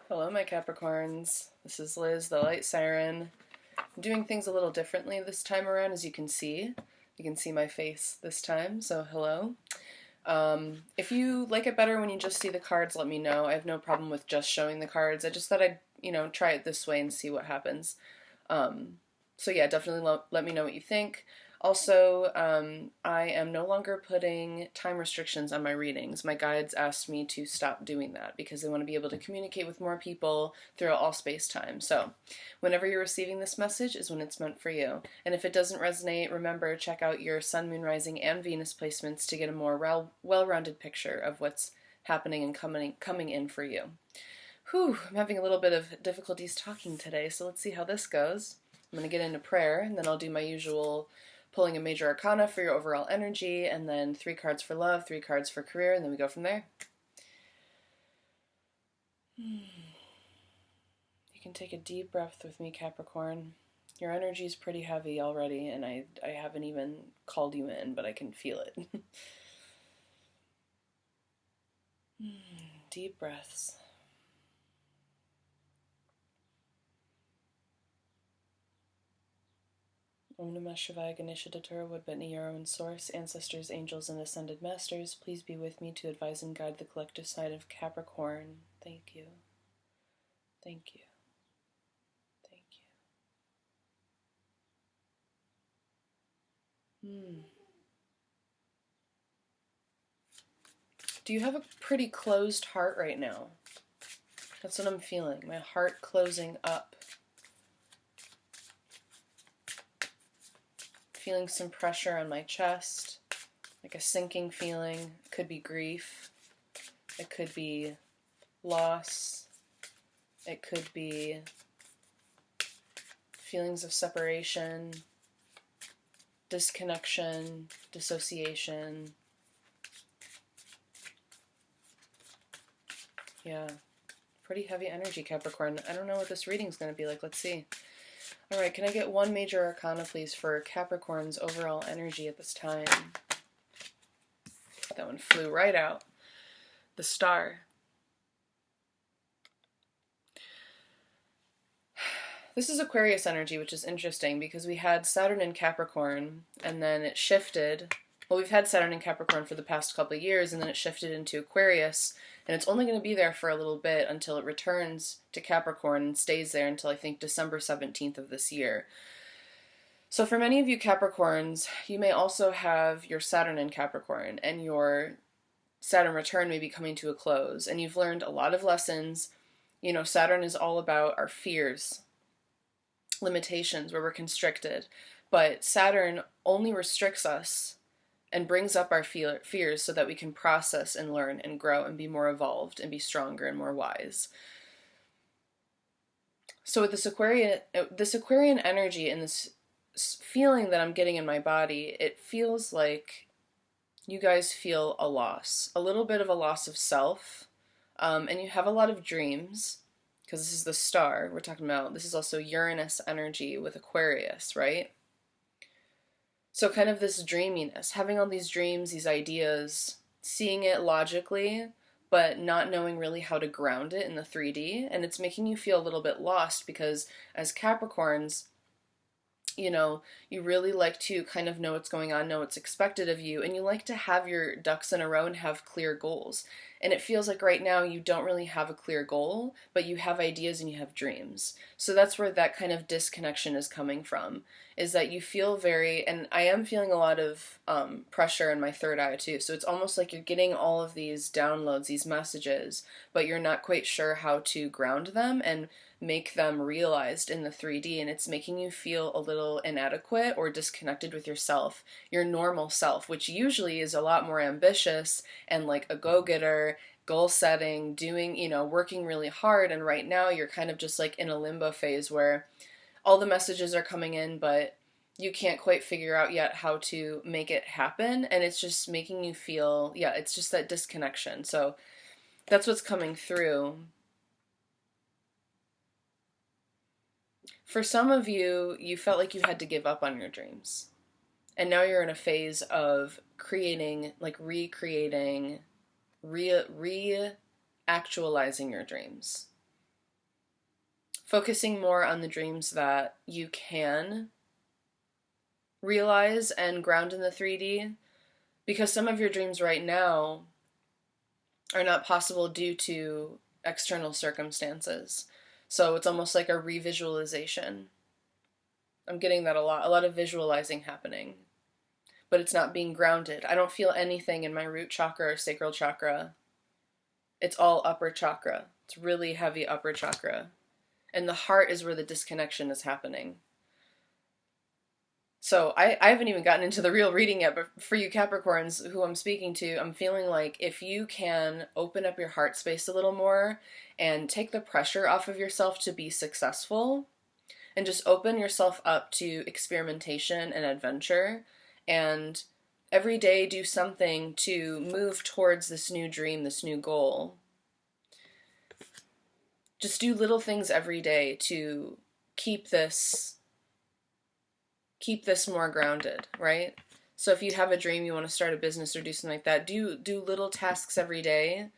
Hello, my Capricorns. This is Liz, the Light Siren. I'm doing things a little differently this time around, as you can see. You can see my face this time, so hello. If you like it better when you just see the cards, let me know. I have no problem with just showing the cards. I just thought I'd, try it this way and see what happens. So yeah, definitely let me know what you think. Also, I am no longer putting time restrictions on my readings. My guides asked me to stop doing that because they want to be able to communicate with more people throughout all space-time. So whenever you're receiving this message is when it's meant for you. And if it doesn't resonate, remember, check out your Sun, Moon, Rising, and Venus placements to get a more well-rounded picture of what's happening and coming in for you. Whew, I'm having a little bit of difficulties talking today, so let's see how this goes. I'm going to get into prayer, and then I'll do my usual pulling a major arcana for your overall energy, and then 3 cards for love, 3 cards for career, and then we go from there. You can take a deep breath with me, Capricorn. Your energy is pretty heavy already, and I haven't even called you in, but I can feel it. Deep breaths. Om Namah Shivaya Ganesha Datura Woodbetni, your own source, ancestors, angels, and ascended masters, please be with me to advise and guide the collective side of Capricorn. Thank you. Thank you. Thank you. Do you have a pretty closed heart right now? That's what I'm feeling. My heart closing up. Feeling some pressure on my chest, like a sinking feeling. It could be grief. It could be loss. It could be feelings of separation, disconnection, dissociation. Yeah, pretty heavy energy, Capricorn. I don't know what this reading's going to be like. Let's see. All right, can I get 1 major arcana, please, for Capricorn's overall energy at this time? That one flew right out. The Star. This is Aquarius energy, which is interesting because we had Saturn in Capricorn, and then it shifted. Well, we've had Saturn in Capricorn for the past couple of years, and then it shifted into Aquarius, and it's only going to be there for a little bit until it returns to Capricorn and stays there until I think December 17th of this year. So for many of you Capricorns, you may also have your Saturn in Capricorn, and your Saturn return may be coming to a close, and you've learned a lot of lessons. You know, Saturn is all about our fears, limitations, where we're constricted, but Saturn only restricts us and brings up our fears so that we can process and learn and grow and be more evolved and be stronger and more wise. So with this Aquarian energy and this feeling that I'm getting in my body, it feels like you guys feel a loss, a little bit of a loss of self, and you have a lot of dreams, because this is the Star we're talking about. This is also Uranus energy with Aquarius, right? So kind of this dreaminess, having all these dreams, these ideas, seeing it logically, but not knowing really how to ground it in the 3D. And it's making you feel a little bit lost because as Capricorns, you really like to kind of know what's going on, know what's expected of you, and you like to have your ducks in a row and have clear goals. And it feels like right now you don't really have a clear goal, but you have ideas and you have dreams. So that's where that kind of disconnection is coming from, is that you feel and I am feeling a lot of pressure in my third eye too. So it's almost like you're getting all of these downloads, these messages, but you're not quite sure how to ground them and make them realized in the 3D, and it's making you feel a little inadequate or disconnected with yourself, your normal self, which usually is a lot more ambitious and like a go-getter, goal setting, doing, working really hard. And right now you're kind of just like in a limbo phase where all the messages are coming in, but you can't quite figure out yet how to make it happen. And it's just making you feel, it's just that disconnection. So that's what's coming through. For some of you, you felt like you had to give up on your dreams. And now you're in a phase of creating, like recreating, re-actualizing your dreams. focusing more on the dreams that you can realize and ground in the 3D, because some of your dreams right now are not possible due to external circumstances. So it's almost like a revisualization. I'm getting that a lot of visualizing happening, but it's not being grounded. I don't feel anything in my root chakra or sacral chakra. It's all upper chakra. It's really heavy upper chakra. And the heart is where the disconnection is happening. So I haven't even gotten into the real reading yet, but for you Capricorns who I'm speaking to, I'm feeling like if you can open up your heart space a little more and take the pressure off of yourself to be successful, and just open yourself up to experimentation and adventure, and every day do something to move towards this new dream, this new goal. Just do little things every day to keep this more grounded, right? So if you have a dream, you want to start a business or do something like that, do little tasks every day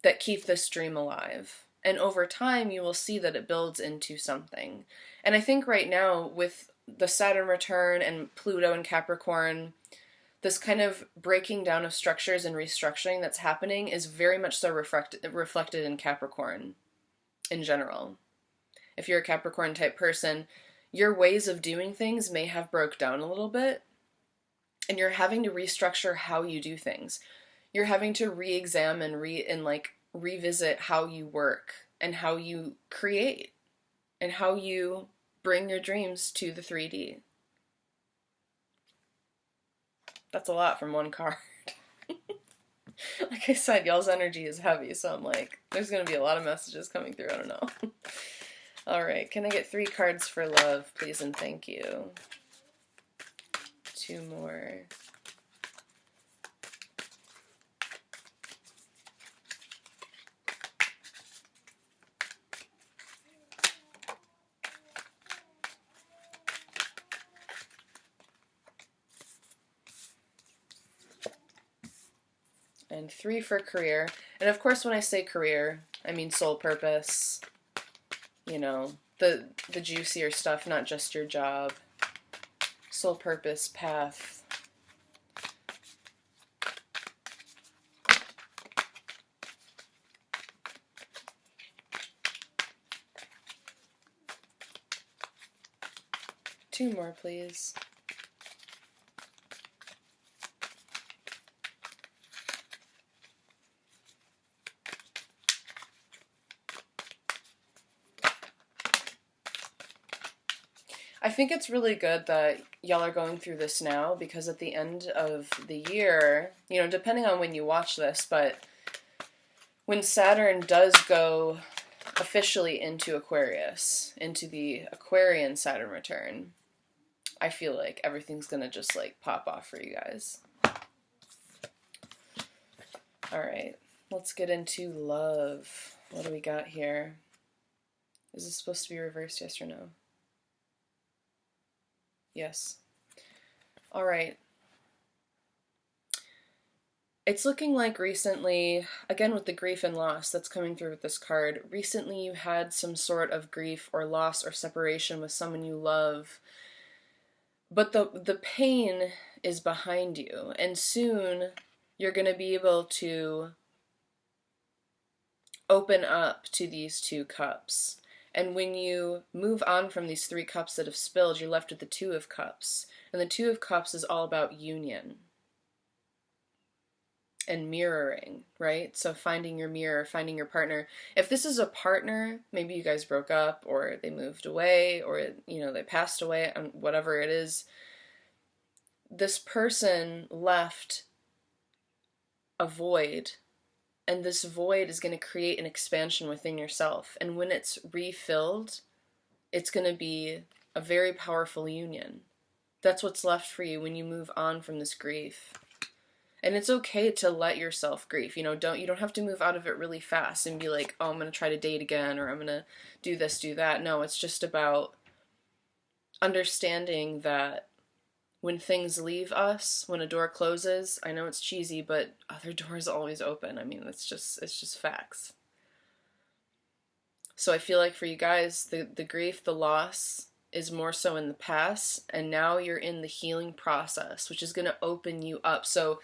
that keep this dream alive. And over time, you will see that it builds into something. And I think right now, with the Saturn return and Pluto and Capricorn, this kind of breaking down of structures and restructuring that's happening is very much so reflected in Capricorn in general. If you're a Capricorn type person, your ways of doing things may have broke down a little bit, and you're having to restructure how you do things. You're having to re-examine, revisit how you work and how you create and how you bring your dreams to the 3D. That's a lot from one card. Like I said, y'all's energy is heavy, so I'm like, there's going to be a lot of messages coming through. I don't know. All right, can I get 3 cards for love, please, and thank you? 2 more. And 3 for career. And of course, when I say career, I mean soul purpose. You know, the juicier stuff, not just your job. Soul purpose, path. Two more, please. I think it's really good that y'all are going through this now, because at the end of the year, you know, depending on when you watch this, but when Saturn does go officially into Aquarius, into the Aquarian Saturn return, I feel like everything's gonna just like pop off for you guys. Alright, let's get into love. What do we got here? Is this supposed to be reversed, yes or no? Yes. Alright. It's looking like recently, again with the grief and loss that's coming through with this card, recently you had some sort of grief or loss or separation with someone you love, but the pain is behind you, and soon you're going to be able to open up to these 2 cups. And when you move on from these 3 cups that have spilled, you're left with the 2 of Cups. And the 2 of Cups is all about union and mirroring, right? So finding your mirror, finding your partner. If this is a partner, maybe you guys broke up, or they moved away, or, you know, they passed away, and whatever it is, this person left a void. And this void is going to create an expansion within yourself. And when it's refilled, it's going to be a very powerful union. That's what's left for you when you move on from this grief. And it's okay to let yourself grieve. You know, you don't have to move out of it really fast and be like, oh, I'm going to try to date again, or I'm going to do this, do that. No, it's just about understanding that when things leave us, when a door closes, I know it's cheesy, but other doors always open. I mean, it's just facts. So I feel like for you guys, the grief, the loss is more so in the past, and now you're in the healing process, which is going to open you up. So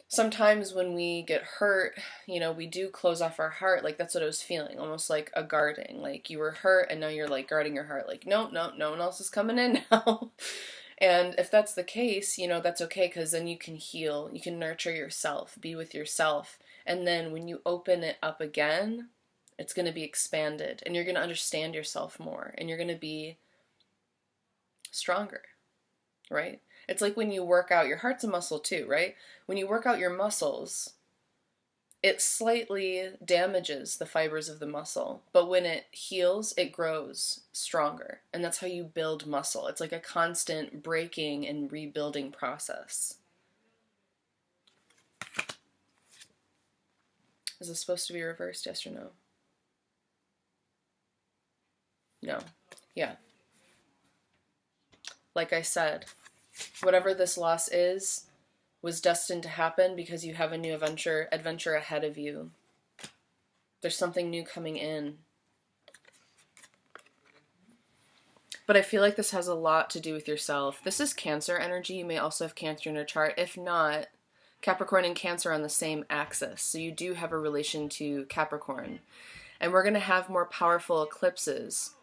sometimes when we get hurt, we do close off our heart. Like, that's what I was feeling, almost like a guarding. Like, you were hurt and now you're like guarding your heart. Like, no, no, no one else is coming in now. And if that's the case, that's okay, because then you can heal, you can nurture yourself, be with yourself. And then when you open it up again, it's going to be expanded, and you're going to understand yourself more, and you're going to be stronger, right? It's like when you work out, your heart's a muscle too, right? When you work out your muscles, it slightly damages the fibers of the muscle, but when it heals, it grows stronger. And that's how you build muscle. It's like a constant breaking and rebuilding process. Is this supposed to be reversed, yes or no? No. Yeah. Like I said, whatever this loss is was destined to happen because you have a new adventure ahead of you. There's something new coming in. But I feel like this has a lot to do with yourself. This is Cancer energy. You may also have Cancer in your chart. If not, Capricorn and Cancer are on the same axis. So you do have a relation to Capricorn. And we're going to have more powerful eclipses.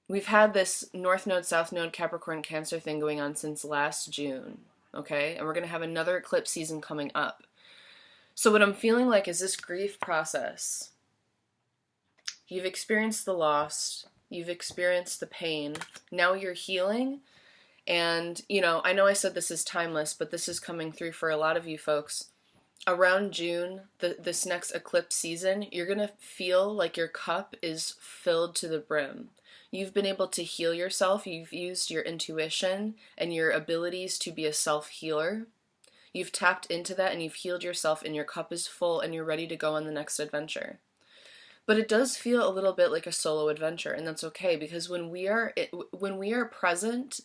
We've had this North Node, South Node, Capricorn, Cancer thing going on since last June, okay? And we're going to have another eclipse season coming up. So what I'm feeling like is this grief process. You've experienced the loss. You've experienced the pain. Now you're healing. And, I know I said this is timeless, but this is coming through for a lot of you folks. Around June, this next eclipse season, you're going to feel like your cup is filled to the brim. You've been able to heal yourself. You've used your intuition and your abilities to be a self-healer. You've tapped into that and you've healed yourself, and your cup is full and you're ready to go on the next adventure. But it does feel a little bit like a solo adventure, and that's okay, because when we are present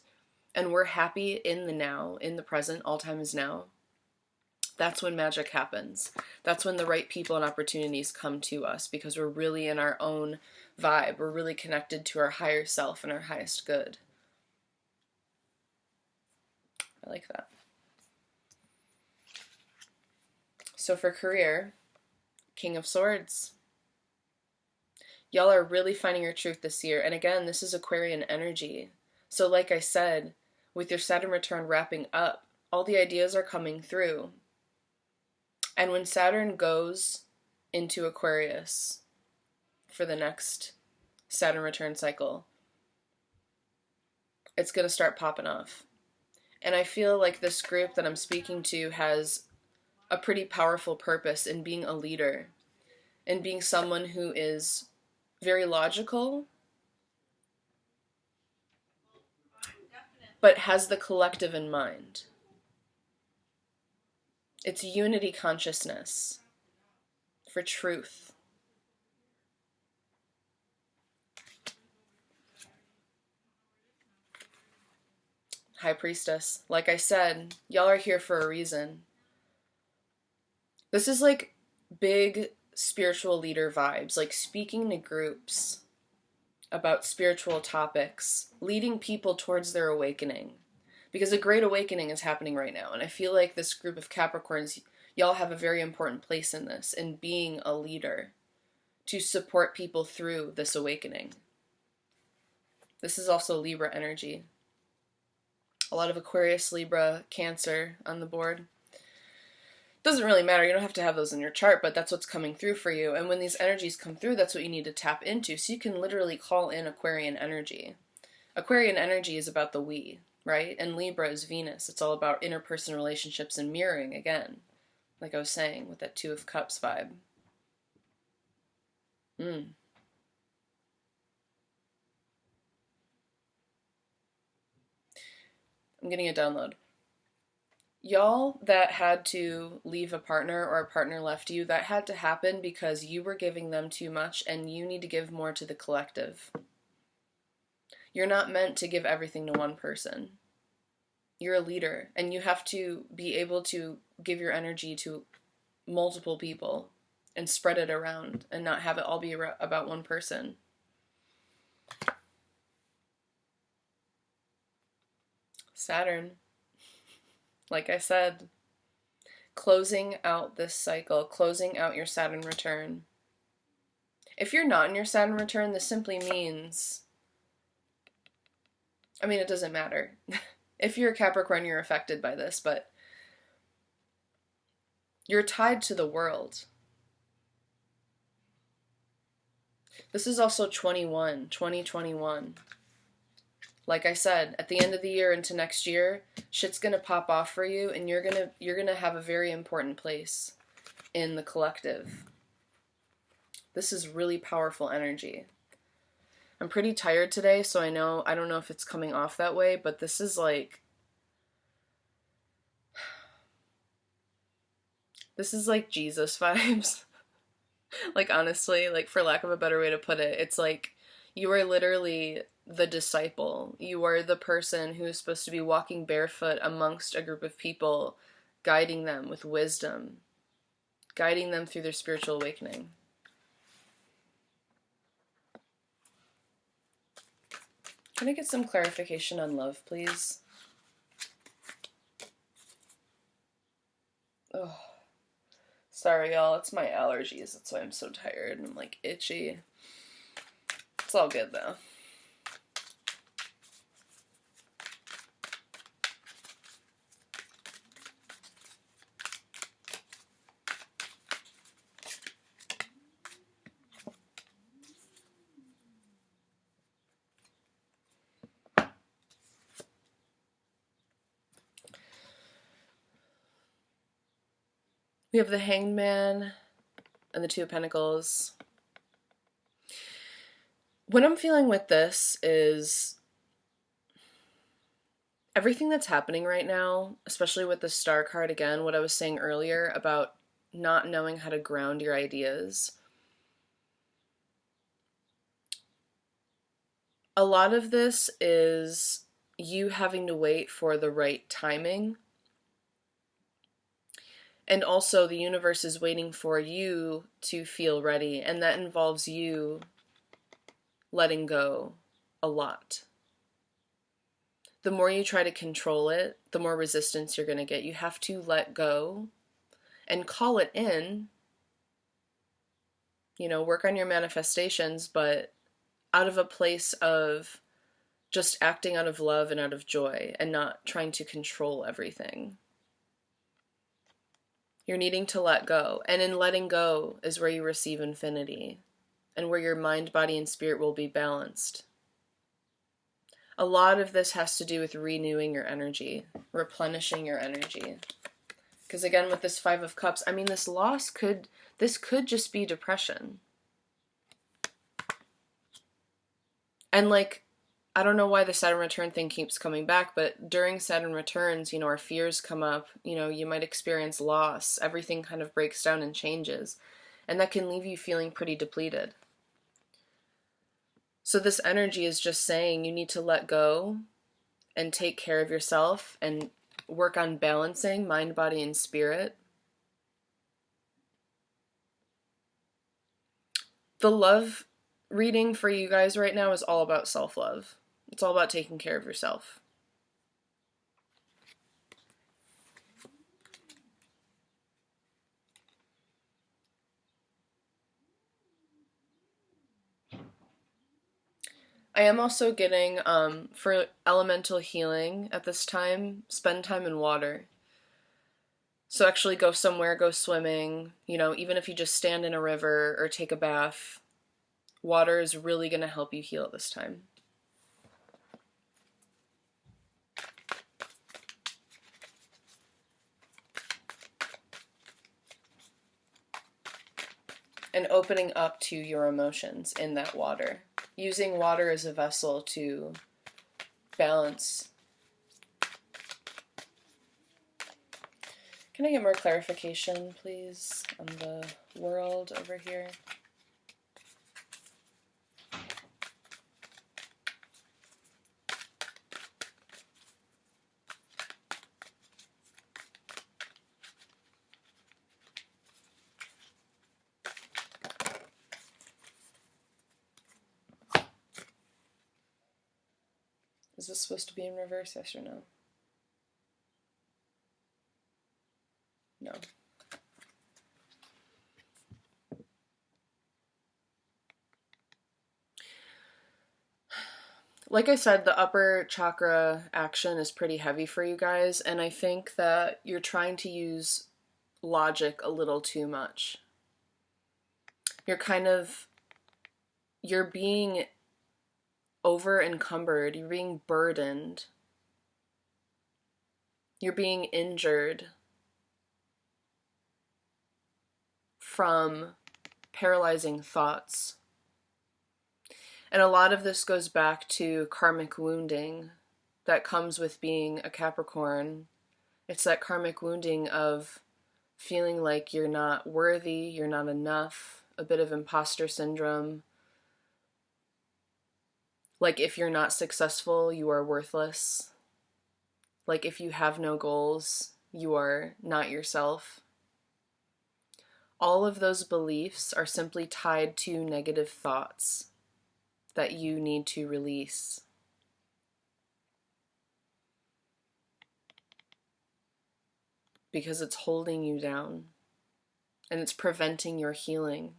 and we're happy in the now, in the present, all time is now, that's when magic happens. That's when the right people and opportunities come to us, because we're really in our own vibe. We're really connected to our higher self and our highest good. I like that. So for career, King of Swords. Y'all are really finding your truth this year. And again, this is Aquarian energy. So like I said, with your Saturn return wrapping up, all the ideas are coming through. And when Saturn goes into Aquarius for the next Saturn return cycle, it's going to start popping off. And I feel like this group that I'm speaking to has a pretty powerful purpose in being a leader and being someone who is very logical, but has the collective in mind. It's unity consciousness for truth. High Priestess, like I said, y'all are here for a reason. This is like big spiritual leader vibes, like speaking to groups about spiritual topics, leading people towards their awakening. Because a great awakening is happening right now. And I feel like this group of Capricorns, y'all have a very important place in this, in being a leader to support people through this awakening. This is also Libra energy. A lot of Aquarius, Libra, Cancer on the board. Doesn't really matter, you don't have to have those in your chart, but that's what's coming through for you. And when these energies come through, that's what you need to tap into. So you can literally call in Aquarian energy. Aquarian energy is about the we, right? And Libra is Venus. It's all about interpersonal relationships and mirroring again. Like I was saying, with that Two of Cups vibe. I'm getting a download. Y'all that had to leave a partner or a partner left you, that had to happen because you were giving them too much and you need to give more to the collective. You're not meant to give everything to one person. You're a leader and you have to be able to give your energy to multiple people and spread it around and not have it all be about one person. Saturn, like I said, closing out this cycle, closing out your Saturn return. If you're not in your Saturn return, this simply means, I mean, it doesn't matter. If you're a Capricorn, you're affected by this, but you're tied to the world. This is also 2021. Like I said, at the end of the year into next year, shit's gonna pop off for you, and you're gonna have a very important place in the collective. This is really powerful energy. I'm pretty tired today, so I don't know if it's coming off that way, but this is like Jesus vibes. Like, honestly, like, for lack of a better way to put it, it's like you are literally the disciple. You are the person who is supposed to be walking barefoot amongst a group of people, guiding them with wisdom, guiding them through their spiritual awakening. Can I get some clarification on love, please? Oh, sorry, y'all. It's my allergies. That's why I'm so tired and I'm like itchy. It's all good though. We have the Hanged Man and the Two of Pentacles. What I'm feeling with this is everything that's happening right now, especially with the Star card again, what I was saying earlier about not knowing how to ground your ideas. A lot of this is you having to wait for the right timing. And also the universe is waiting for you to feel ready, and that involves you letting go a lot. The more you try to control it, the more resistance you're going to get. You have to let go and call it in. You know, work on your manifestations, but out of a place of just acting out of love and out of joy and not trying to control everything. You're needing to let go. And in letting go is where you receive infinity and where your mind, body, and spirit will be balanced. A lot of this has to do with renewing your energy, replenishing your energy. Because again, with this Five of Cups, I mean, this could just be depression. And like, I don't know why the Saturn return thing keeps coming back, but during Saturn returns, you know, our fears come up, you know, you might experience loss, everything kind of breaks down and changes, and that can leave you feeling pretty depleted. So this energy is just saying you need to let go and take care of yourself and work on balancing mind, body, and spirit. The love reading for you guys right now is all about self-love. It's all about taking care of yourself. I am also getting, for elemental healing at this time, spend time in water. So actually go somewhere, go swimming, you know, even if you just stand in a river or take a bath, water is really going to help you heal at this time. And opening up to your emotions in that water. Using water as a vessel to balance. Can I get more clarification, please, on the world over here? Is this supposed to be in reverse? Yes or no? No. Like I said, the upper chakra action is pretty heavy for you guys, and I think that you're trying to use logic a little too much. You're being over encumbered, you're being burdened, you're being injured from paralyzing thoughts. And a lot of this goes back to karmic wounding that comes with being a Capricorn. It's that karmic wounding of feeling like you're not worthy, you're not enough, a bit of imposter syndrome. Like if you're not successful, you are worthless. Like if you have no goals, you are not yourself. All of those beliefs are simply tied to negative thoughts that you need to release. Because it's holding you down and it's preventing your healing.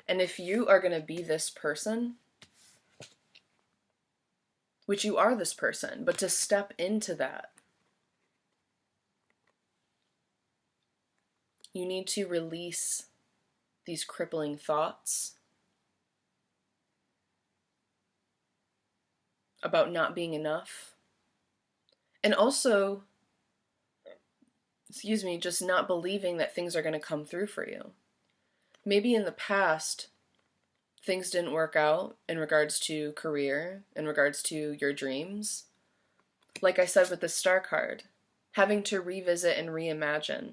And if you are going to be this person, which you are this person, but to step into that, you need to release these crippling thoughts about not being enough. And also, just not believing that things are going to come through for you. Maybe in the past, things didn't work out in regards to career, in regards to your dreams. Like I said with the Star card, having to revisit and reimagine.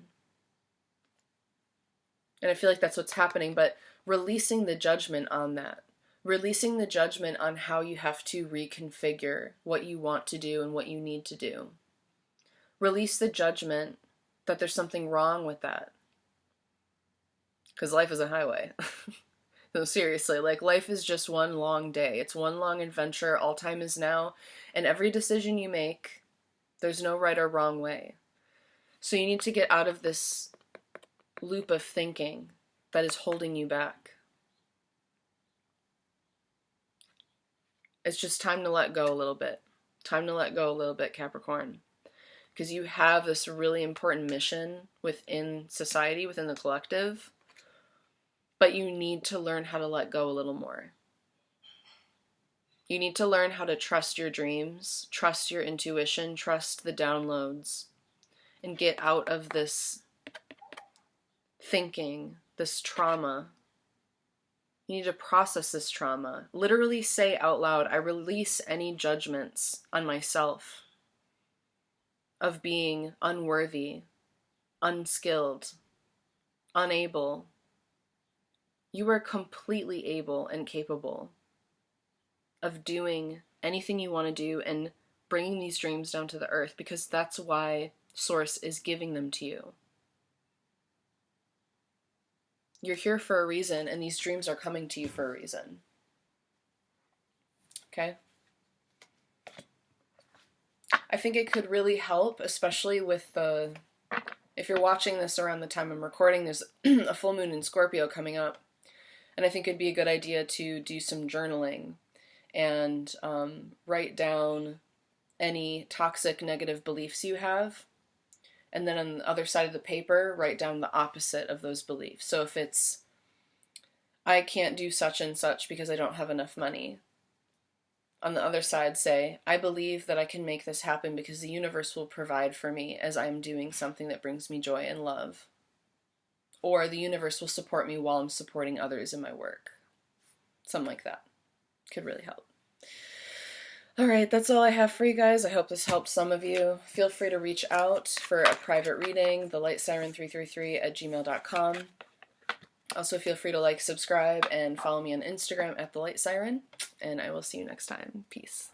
And I feel like that's what's happening, but releasing the judgment on that. Releasing the judgment on how you have to reconfigure what you want to do and what you need to do. Release the judgment that there's something wrong with that. Because life is a highway. No, seriously, like life is just one long day. It's one long adventure. All time is now. And every decision you make, there's no right or wrong way. So you need to get out of this loop of thinking that is holding you back. It's just time to let go a little bit. Time to let go a little bit, Capricorn. Because you have this really important mission within society, within the collective. But you need to learn how to let go a little more. You need to learn how to trust your dreams, trust your intuition, trust the downloads, and get out of this thinking, this trauma. You need to process this trauma. Literally say out loud, I release any judgments on myself of being unworthy, unskilled, unable. You are completely able and capable of doing anything you want to do and bringing these dreams down to the earth, because that's why Source is giving them to you. You're here for a reason, and these dreams are coming to you for a reason. Okay? I think it could really help, especially with if you're watching this around the time I'm recording, there's a full moon in Scorpio coming up. And I think it'd be a good idea to do some journaling and write down any toxic negative beliefs you have. And then on the other side of the paper, write down the opposite of those beliefs. So if it's, I can't do such and such because I don't have enough money. On the other side, say, I believe that I can make this happen because the universe will provide for me as I'm doing something that brings me joy and love. Or the universe will support me while I'm supporting others in my work. Something like that. Could really help. Alright, that's all I have for you guys. I hope this helped some of you. Feel free to reach out for a private reading, thelightsirens333@gmail.com. Also feel free to like, subscribe, and follow me on Instagram at thelightsirens. And I will see you next time. Peace.